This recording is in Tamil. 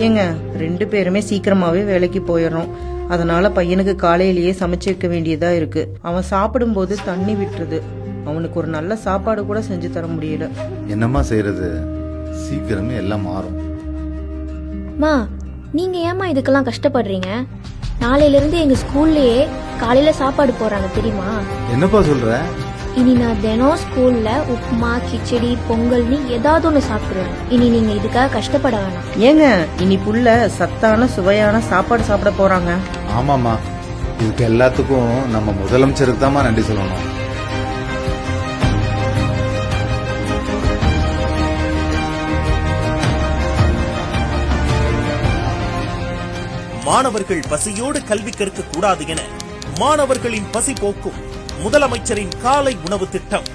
ஏங்க 2 பேருமே சீக்கிரமாவே வேலைக்கு போயிடுறோம். அதனால பையனுக்கு காலையிலேயே சமைச்சு வைக்க வேண்டியதா இருக்கு. அவன் சாப்பிடும்போது தண்ணி விட்டுருது. அவனுக்கு ஒரு நல்ல சாப்பாடு கூட செஞ்சு தர முடியல. என்னம்மா செய்யறது, சீக்கிரமே எல்லாம் மாறும். மா, நீங்க ஏமா இதுக்கெல்லாம் கஷ்டப்படுறீங்க? நாளையில இருந்து எங்க ஸ்கூல்லயே காலையில சாப்பாடு போறாங்க தெரியுமா? என்னப்பா சொல்ற? இனி நான் தினம் ஸ்கூல்ல உப்புமா, கிச்சடி, பொங்கல்னு ஏதாவது ஒண்ணு சாப்பிடுவேன். இனி நீங்க இதுக்காக கஷ்டப்பட வேணாம். ஏங்க இனி புள்ள சத்தான சுவையான சாப்பாடு சாப்பிட போறாங்க. ஆமாமா, இதுக்கு எல்லாத்துக்கும் நம்ம முதலமைச்சருக்கு தான் நன்றி சொல்லணும். மாணவர்கள் பசியோடு கல்வி கற்க கூடாது என மாணவர்களின் பசி போக்கும் முதலமைச்சரின் காலை உணவு திட்டம்